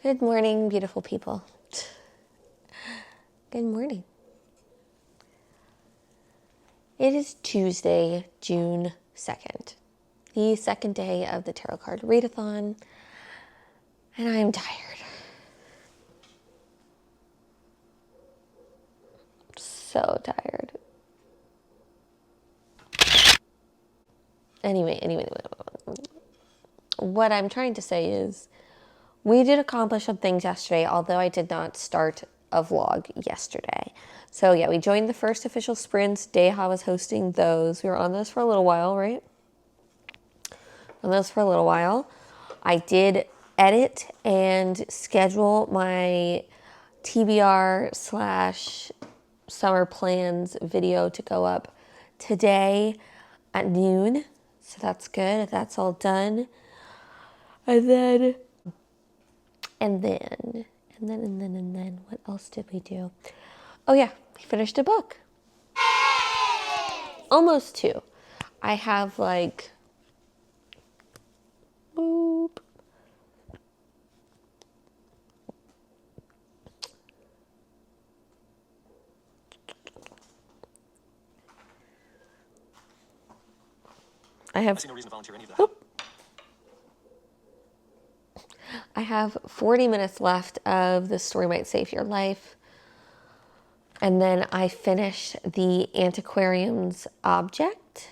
Good morning, beautiful people. Good morning. It is Tuesday, June 2nd, the second day of the tarot card readathon, and I am tired. So tired. Anyway, what I'm trying to say is we did accomplish some things yesterday, although I did not start a vlog yesterday. So yeah, we joined the first official sprints. Deha was hosting those. We were on those for a little while, right? On those for a little while. I did edit and schedule my TBR / summer plans video to go up today at noon. So that's good. That's all done. And then, what else did we do? Oh yeah, we finished a book. Almost two. I have like, boop. I see no reason to volunteer any of that. I have 40 minutes left of The Story Might Save Your Life. And then I finish the Antiquarium's Objects.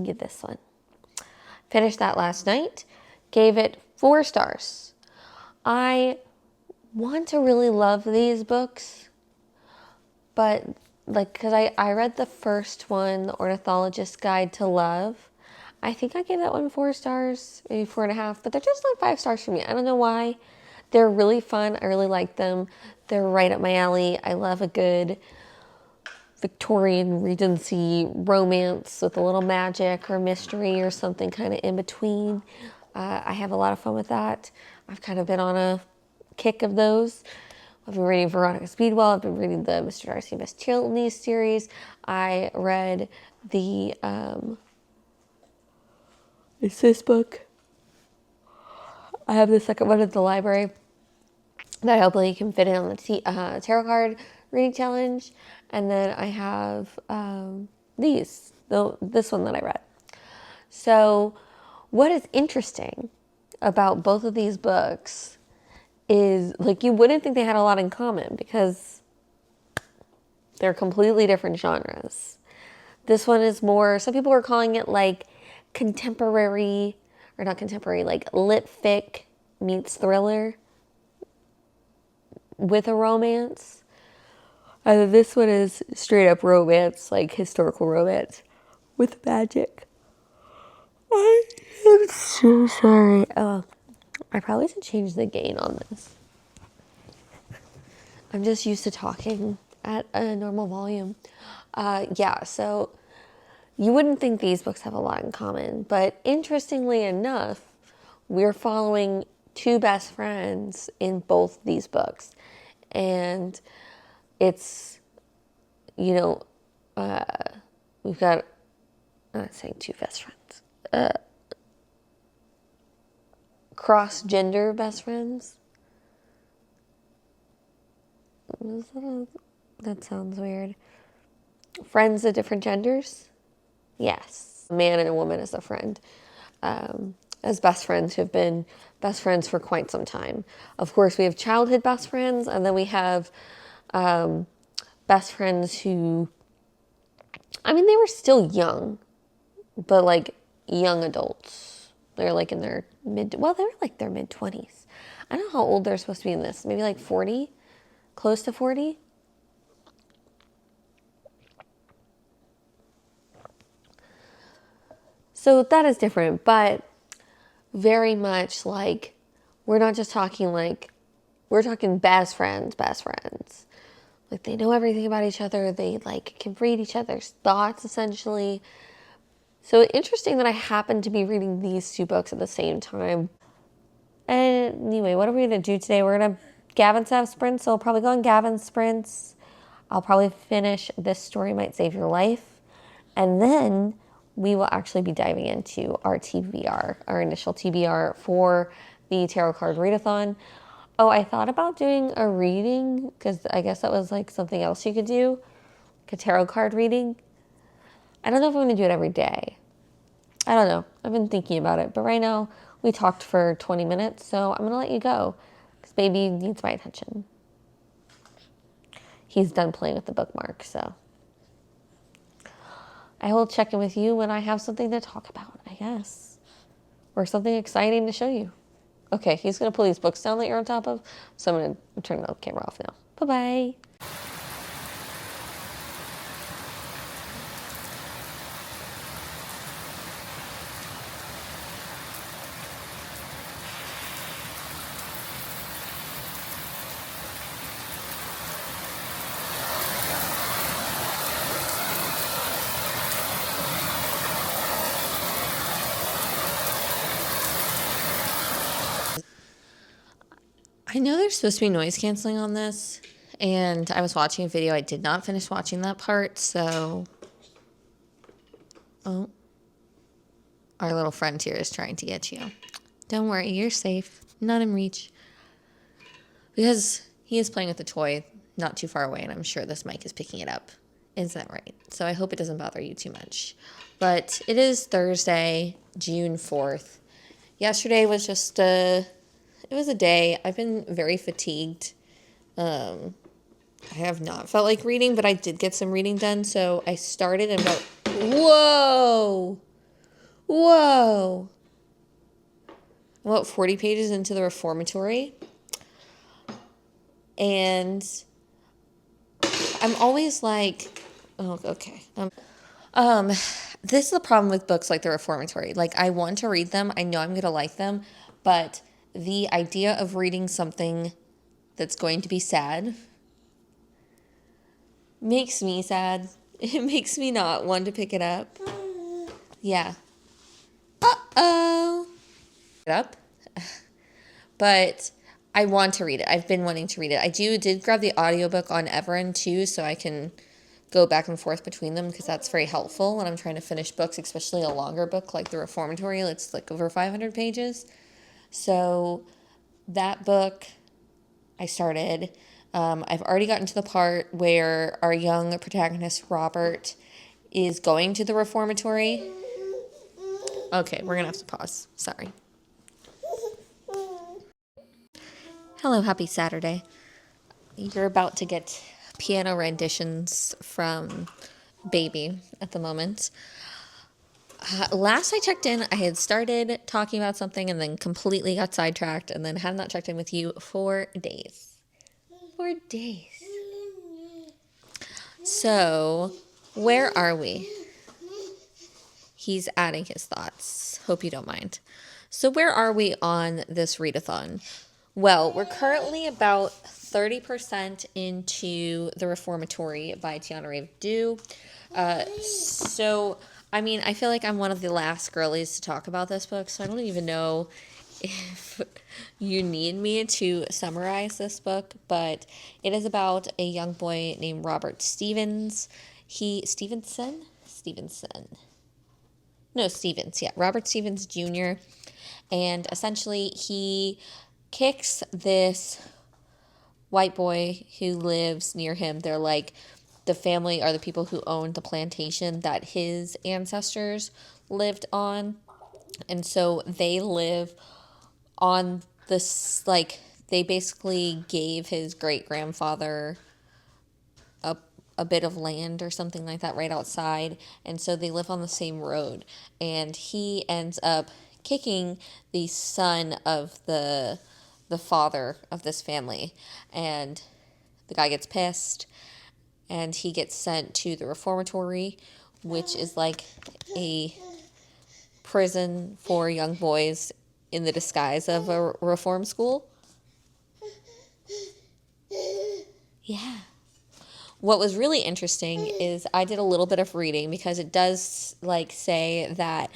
Get this one. Finished that last night. Gave it 4 stars. I want to really love these books, but because I read the first one, The Ornithologist's Guide to Love. I think I gave that one 4 stars, maybe 4.5, but they're just not 5 stars for me. I don't know why. They're really fun. I really like them. They're right up my alley. I love a good Victorian Regency romance with a little magic or mystery or something kind of in between. I have a lot of fun with that. I've kind of been on a kick of those. I've been reading Veronica Speedwell. I've been reading the Mr. Darcy and Miss Tilney series. I read the it's this book. I have the second one at the library that hopefully can fit in on the tarot card reading challenge. And then I have this one that I read. So what is interesting about both of these books is, like, you wouldn't think they had a lot in common because they're completely different genres. This one is more, some people are calling it like contemporary, or not contemporary, like lit fic meets thriller with a romance. And this one is straight up romance, like historical romance with magic. I am so sorry. Oh, I probably should change the gain on this. I'm just used to talking at a normal volume. Yeah, so you wouldn't think these books have a lot in common, but interestingly enough, we're following 2 best friends in both these books. And it's, we've got, I'm not saying 2 best friends, cross-gender best friends. That sounds weird. Friends of different genders? Yes. A man and a woman as a friend. As best friends who have been best friends for quite some time. Of course, we have childhood best friends, and then we have best friends who, they were still young, but like young adults. They're like in their they were like their mid-20s. I don't know how old they're supposed to be in this. Maybe like 40? Close to 40? So that is different, but very much like, we're not just talking like, we're talking best friends. Like, they know everything about each other. They like can read each other's thoughts, essentially. So interesting that I happen to be reading these 2 books at the same time. And anyway, what are we going to do today? We're going to Gavin's have sprints, so I'll probably go on Gavin's sprints. I'll probably finish This Story Might Save Your Life. And then we will actually be diving into our TBR, our initial TBR for the Tarot Card Readathon. Oh, I thought about doing a reading because I guess that was like something else you could do, like a tarot card reading. I don't know if I'm going to do it every day. I don't know. I've been thinking about it. But right now, we talked for 20 minutes, so I'm going to let you go because baby needs my attention. He's done playing with the bookmark, so I will check in with you when I have something to talk about, I guess, or something exciting to show you. Okay, he's going to pull these books down that you're on top of, so I'm going to turn the camera off now. Bye-bye. I know there's supposed to be noise canceling on this, and I was watching a video. I did not finish watching that part, so... Oh. Our little friend here is trying to get you. Don't worry, you're safe. Not in reach. Because he is playing with a toy not too far away, and I'm sure this mic is picking it up. Isn't that right? So I hope it doesn't bother you too much. But it is Thursday, June 4th. Yesterday was just it was a day. I've been very fatigued. I have not felt like reading, but I did get some reading done. So I started and about... Whoa! Whoa! About 40 pages into the Reformatory. And I'm always like... Oh, okay. This is the problem with books like the Reformatory. Like, I want to read them. I know I'm going to like them. But the idea of reading something that's going to be sad makes me sad. It makes me not want to pick it up. Yeah. Uh-oh. Pick it up. But I want to read it. I've been wanting to read it. I did grab the audiobook on Everend too, so I can go back and forth between them because that's very helpful when I'm trying to finish books, especially a longer book like the Reformatory. It's like over 500 pages. So that book I started. I've already gotten to the part where our young protagonist, Robert, is going to the Reformatory. Okay, we're going to have to pause. Sorry. Hello, happy Saturday. You're about to get piano renditions from baby at the moment. Last I checked in, I had started talking about something and then completely got sidetracked and then had not checked in with you for days. 4 days. So, where are we? He's adding his thoughts. Hope you don't mind. So, where are we on this readathon? Well, we're currently about 30% into The Reformatory by Tiana Rave Dew. So, I mean, I feel like I'm one of the last girlies to talk about this book, so I don't even know if you need me to summarize this book, but it is about a young boy named Robert Stevens. Stevenson? No, Stevens, yeah. Robert Stevens Jr. And essentially he kicks this white boy who lives near him. They're like, the family are the people who owned the plantation that his ancestors lived on. And so they live on this, like, they basically gave his great-grandfather a bit of land or something like that right outside, and so they live on the same road, and he ends up kicking the son of the father of this family, and the guy gets pissed, and he gets sent to the Reformatory, which is like a prison for young boys in the disguise of a reform school. Yeah. What was really interesting is I did a little bit of reading because it does like say that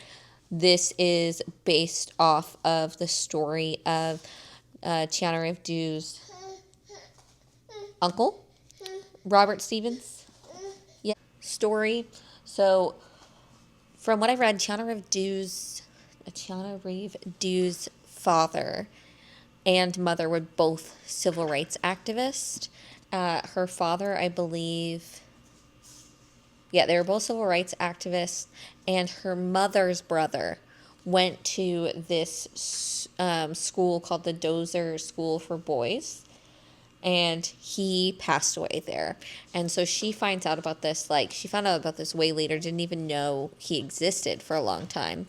this is based off of the story of Tiana Rave Dew's uncle, Robert Stevens. Yeah, story. So from what I've read, Tiana Reeve Du's father and mother were both civil rights activists. Her father, I believe, yeah, they were both civil rights activists, and her mother's brother went to this school called the Dozer School for Boys, and he passed away there. And so she finds out about this, like, she found out about this way later, didn't even know he existed for a long time.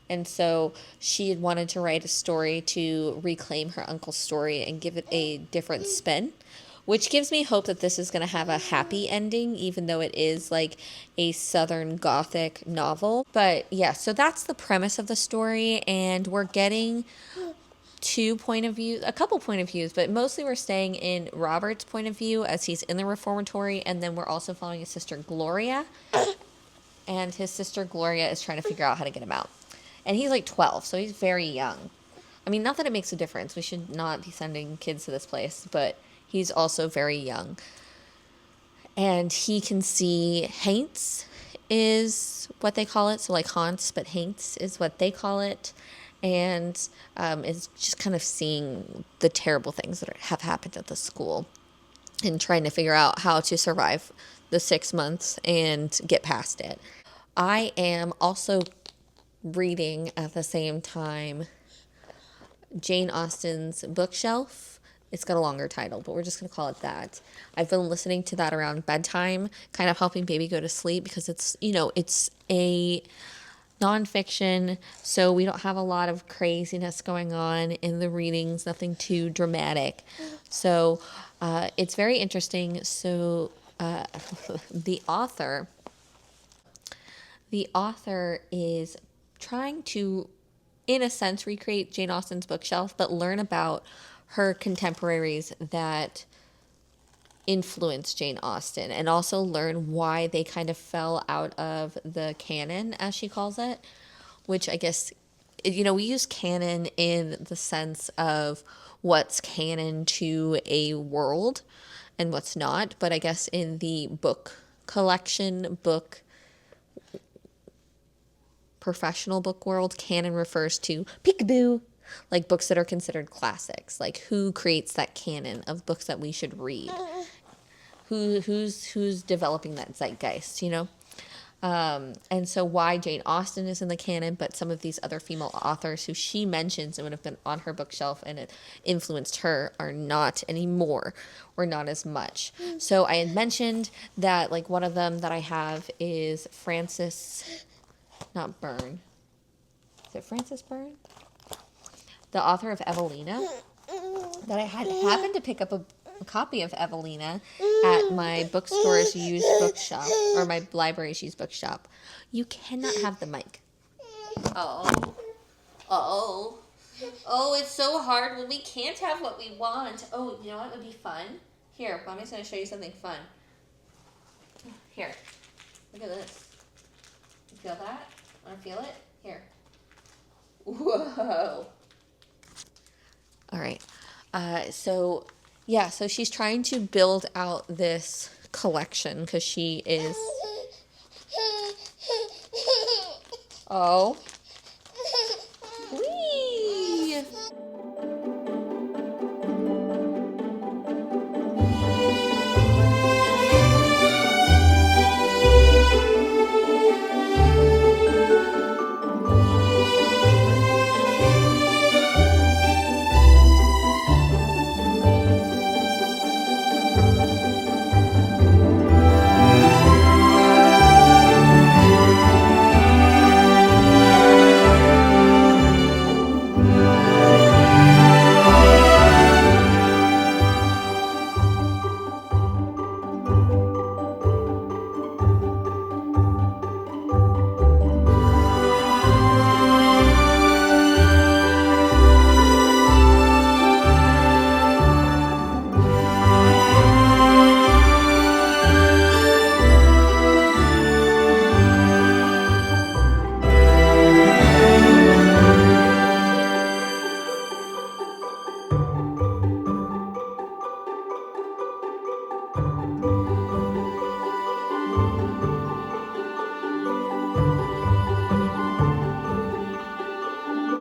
And so she had wanted to write a story to reclaim her uncle's story and give it a different spin, which gives me hope that this is going to have a happy ending, even though it is like a Southern Gothic novel. But yeah, so that's the premise of the story, and we're getting a couple point of views, but mostly we're staying in Robert's point of view as he's in the reformatory, and then we're also following his sister Gloria, and his sister Gloria is trying to figure out how to get him out. And he's like 12, so he's very young. I mean, not that it makes a difference. We should not be sending kids to this place, but he's also very young. And he can see haints is what they call it. So like haunts, but haints is what they call it. And is just kind of seeing the terrible things that have happened at the school and trying to figure out how to survive the 6 months and get past it. I am also reading at the same time Jane Austen's Bookshelf. It's got a longer title, but we're just going to call it that. I've been listening to that around bedtime, kind of helping baby go to sleep, because it's, it's a nonfiction, so we don't have a lot of craziness going on in the readings, nothing too dramatic. So it's very interesting. So the author is trying to, in a sense, recreate Jane Austen's Bookshelf, but learn about her contemporaries that influenced Jane Austen, and also learn why they kind of fell out of the canon, as she calls it, which I guess, we use canon in the sense of what's canon to a world and what's not, but I guess in the professional book world, canon refers to peekaboo, like books that are considered classics, like who creates that canon of books that we should read, who's developing that zeitgeist, and so why Jane Austen is in the canon, but some of these other female authors who she mentions and would have been on her bookshelf and it influenced her are not anymore, or not as much. So I had mentioned that, like, one of them that I have is not Byrne. Is it Frances Byrne? The author of Evelina. That I had happened to pick up a copy of Evelina at my bookstore's used bookshop, or my library's used bookshop. You cannot have the mic. Oh, it's so hard when we can't have what we want. Oh, you know what would be fun? Here, Mommy's going to show you something fun. Here, look at this. You feel that? Want to feel it? Here. Whoa. All right. So she's trying to build out this collection because she is... Oh,